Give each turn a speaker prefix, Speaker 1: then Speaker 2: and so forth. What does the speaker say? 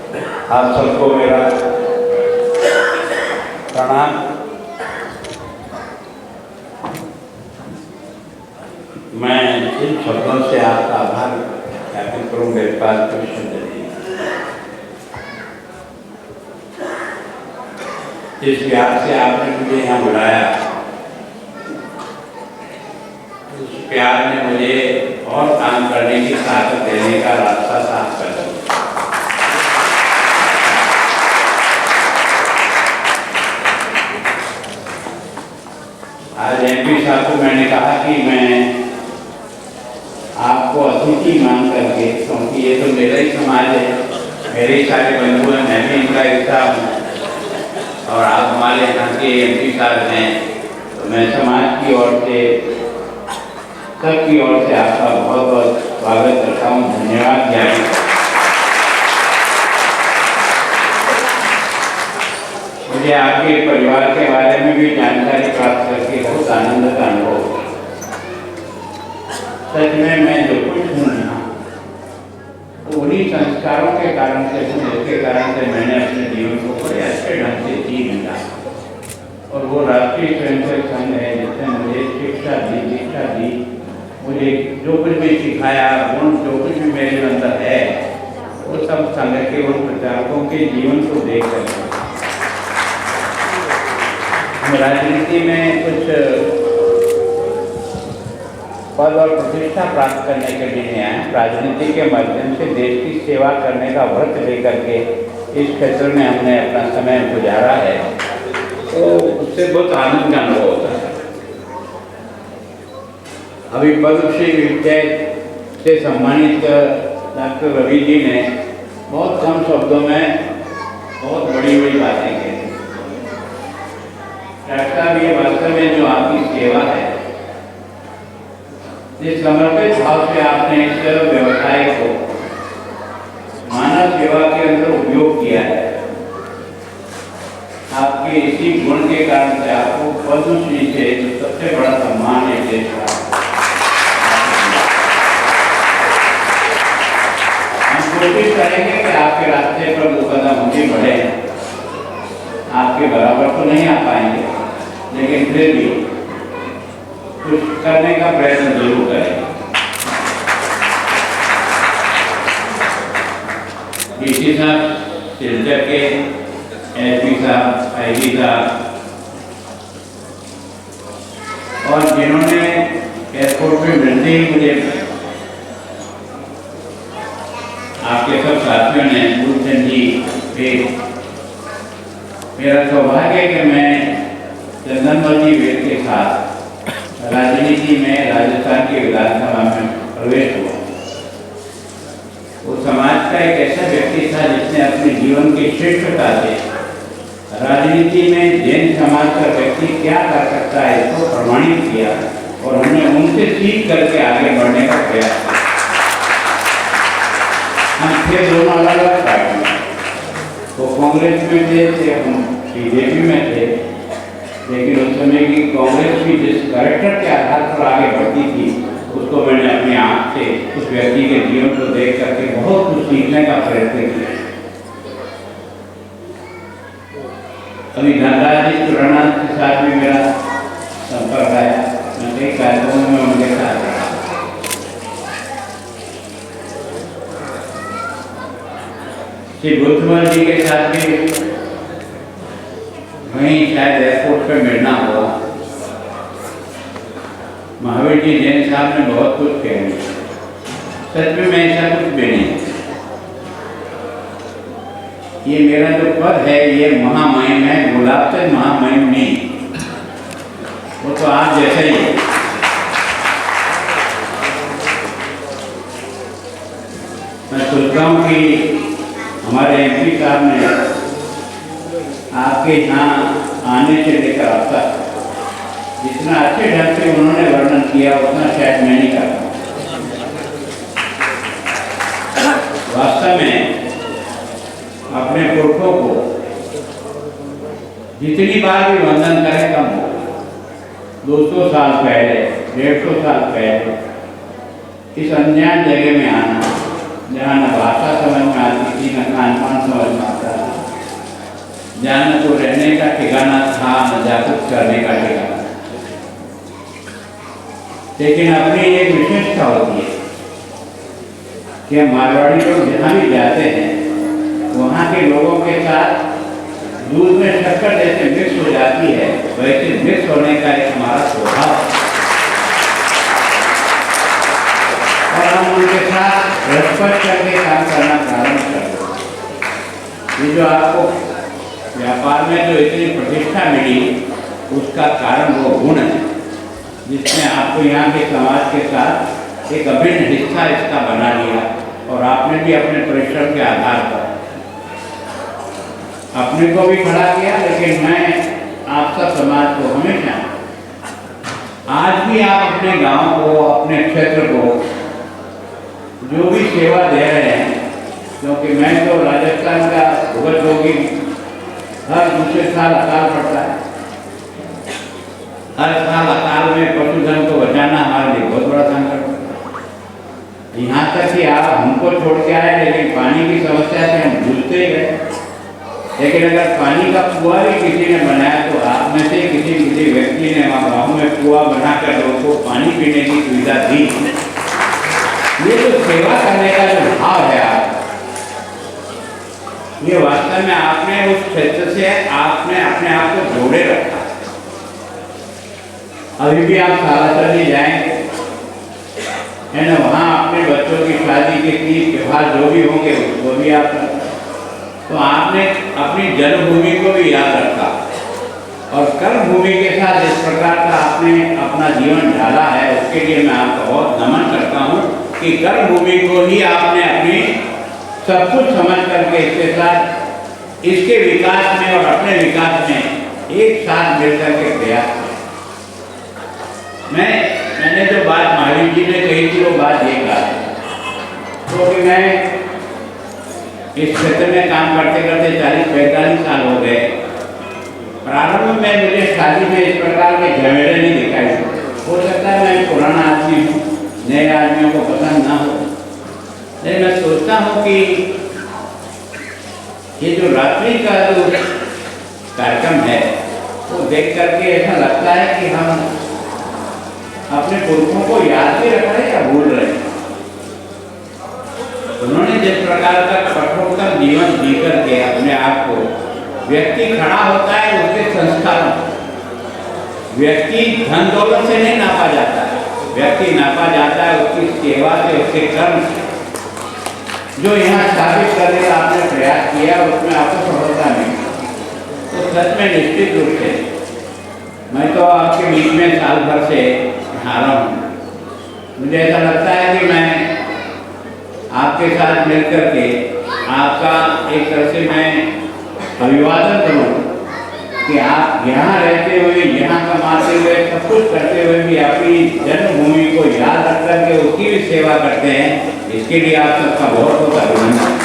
Speaker 1: आप सबको मेरा प्रणाम। मैं इन शब्दों से आपका आभार ज्ञापित करूँ मेरे पास कोई शब्द नहीं। जिस प्यार से आपने मुझे यहाँ बुलाया, उस प्यार ने मुझे और काम करने की ताकत देने का रास्ता साफ कर दिया। आज MP साहब को मैंने कहा कि मैं आपको अतिथि मान करके, क्योंकि ये तो मेरा ही समाज है, मेरे ही सारे बंधु हैं, मैं भी इनका हिस्सा हूँ और आप हमारे यहाँ के MP साहब हैं, तो मैं समाज की ओर से, सबकी ओर से आपका बहुत बहुत स्वागत करता हूँ, धन्यवाद ज्ञापित करता हूँ। मुझे आपके परिवार के बारे में भी जानकारी प्राप्त करके बहुत आनंद का अनुभव हुआ। सच में मैं जो कुछ हूँ यहाँ, तो उन्हीं संस्कारों के कारण से हूँ, जिसके कारण से मैंने अपने जीवन को बड़े अच्छे ढंग से जी मिला। और वो राष्ट्रीय स्वयंसेवक संघ है जिसने मुझे शिक्षा दी, मुझे जो कुछ भी सिखाया, गुण जो कुछ भी मेरे अंदर है, वो सब संघ के उन प्रचारकों के जीवन को देख कर। राजनीति में कुछ पद और प्रतिष्ठा प्राप्त करने के लिए नहीं आए, राजनीति के माध्यम से देश की सेवा करने का व्रत लेकर के इस क्षेत्र में हमने अपना समय गुजारा है, तो उससे बहुत आनंद का अनुभव होता है। अभी पद्मश्री विजय से सम्मानित डॉक्टर रवि जी ने बहुत कम शब्दों में बहुत बड़ी बड़ी बातें कही। डॉक्टर साहब, ये वास्तव में जो आपकी सेवा है, जिस समर्पित भाव से आपने इस व्यवसाय को मानव सेवा के अंदर उपयोग किया है, आपके इसी गुण के कारण से आपको पद्मश्री से जो सबसे बड़ा सम्मान है देश का, हम कोशिश करेंगे कि आपके रास्ते पर दो कदम हम भी बढ़े। आपके बराबर तो नहीं आ पाएंगे, लेकिन फिर भी कुछ करने का प्रयत्न जरूर करें। DC साहब, सिलचर के SP साहब, IG साहब, और जिन्होंने एयरपोर्ट पे मिलते ही मुझे आपके सब साथियों ने गुरुचंद जी पे, मेरा सौभाग्य है कि मैं चंदनमल जी के साथ राजनीति में राजस्थान की विधानसभा में प्रवेश हुआ। वो समाज का एक ऐसा व्यक्ति था जिसने अपने जीवन की श्रेष्ठता से राजनीति में जैन समाज का व्यक्ति क्या कर सकता है इसको प्रमाणित किया, और हमने उनसे सीख करके आगे बढ़ने का प्रयास किया। हम थे दोनों अलग अलग पार्टी में, वो कांग्रेस में थे, हम BJP में थे, लेकिन उस समय की कांग्रेस भी जिस कैरेक्टर के आधार पर आगे बढ़ती थी, उसको मैंने अपनी आँख से उस व्यक्ति के जीवन को देख करके बहुत कुछ सीखने का प्रयत्न किया। अभी धनराज जी चुराना के साथ भी मेरा संपर्क आया, मैं कई कार्यक्रमों में उनके साथ रहा। श्री बुद्धमल जी के साथ भी वहीं शायद एयरपोर्ट पे मिलना हुआ। महावीर जी जैन साहब ने बहुत कुछ कहा, सच में मैं ऐसा कुछ भी नहीं। ये मेरा जो पद है ये महामहिम है, गुलाब चंद महामहिम नहीं, वो तो आप जैसा ही है। मैं सोचता हूँ कि हमारे MP साहब ने आपके यहाँ आने से लेकर अब तक जितना अच्छे ढंग से उन्होंने वर्णन किया, उतना शायद मैं नहीं करता। वास्तव में अपने पुरखों को जितनी बार भी वंदन करें कम हो। 200 साल पहले, 150 साल पहले इस अनजान जगह में आना, जहाँ न भाषा समझ में आती किसी का खान पान समझ में आता था, जहाँ न तो रहने का ठिकाना था न जा कुछ करने का ठिकाना। लेकिन अपनी एक विशेषता होती है कि मारवाड़ी लोग जहाँ भी जाते हैं वहाँ के लोगों के साथ दूध में शक्कर जैसे मिक्स हो जाती है, वैसे मिक्स होने का एक हमारा स्वभाव है और हम उनके साथ रेस्पेक्ट करके काम करना प्रारंभ करते हैं। ये जो आपको व्यापार में जो इतनी प्रतिष्ठा मिली उसका कारण वो गुण है जिसने आपको यहाँ के समाज के साथ एक अभिन्न हिस्सा इसका बना लिया और आपने भी अपने परिश्रम के आधार पर अपने को भी खड़ा किया। लेकिन मैं आप सब समाज को हमेशा आज भी आप अपने गांव को, अपने क्षेत्र को जो भी सेवा दे रहे हैं, क्योंकि मैं तो राजस्थान का भुगत रोगी, हर दूसरे साल अकाल पड़ता है, हर साल अकाल में पशुधन को बचाना हमारे लिए बहुत बड़ा संकट है। यहाँ तक कि आप हमको छोड़ के आए लेकिन पानी की समस्या से हम जूझते ही गए। लेकिन अगर पानी का कुआं भी किसी ने बनाया तो आप में से किसी व्यक्ति ने वहाँ गाँव में कुआं बनाकर लोगों को पानी पीने की सुविधा दी। ये जो सेवा करने का जो भाव है आप, ये वास्तव में आपने उस क्षेत्र से आपने अपने आप को जोड़े रखा। अभी भी आप सालासर भी जाएंगे है ना, वहाँ अपने बच्चों की शादी के तीज त्योहार जो भी होंगे उसको भी आप, तो आपने अपनी जन्मभूमि को भी याद रखा और कर्म भूमि के साथ जिस प्रकार का आपने अपना जीवन ढाला है उसके लिए मैं आपका बहुत नमन करता हूँ कि कर्म भूमि को ही आपने अपनी सब कुछ समझ करके इसके साथ इसके विकास में और अपने विकास में एक साथ मिलकर के प्रयास किया। मैंने जो बात महावीर जी ने कही थी वो बात ये कहा क्योंकि मैं इस क्षेत्र में काम करते करते 40-45 साल हो गए। प्रारंभ में मुझे शादी में इस प्रकार के झमेले नहीं दिखाई। हो सकता है मैं पुराना आदमी हूँ, नए आदमियों को पसंद ना हो, लेकिन मैं सोचता हूँ कि ये जो रात्रि का जो कार्यक्रम है वो देख करके ऐसा लगता है कि हम अपने पुरखों को याद भी रख रहे हैं या भूल रहे हैं। उन्होंने जिस प्रकार का कठोरतम जीवन जी करके अपने आप को, व्यक्ति खड़ा होता है उसके संस्कारों, व्यक्ति धन दौलत से नहीं नापा जाता है, व्यक्ति नापा जाता है उसकी सेवा से, उसके कर्म से। जो यहाँ स्थापित करने का आपने प्रयास किया उसमें आपको सफलता मिली तो सच में निश्चित रूप से मैं तो आपके बीच में साल भर से आ रहा हूँ। मुझे ऐसा लगता है कि मैं आपके साथ मिलकर के आपका एक तरह से मैं अभिवादन करूँ कि आप यहाँ रहते हुए, यहाँ कमाते हुए, सब कुछ करते हुए भी अपनी जन्मभूमि को याद रख करके उसकी भी सेवा करते हैं। इसके लिए आप सबका बहुत बहुत अभिनंदन।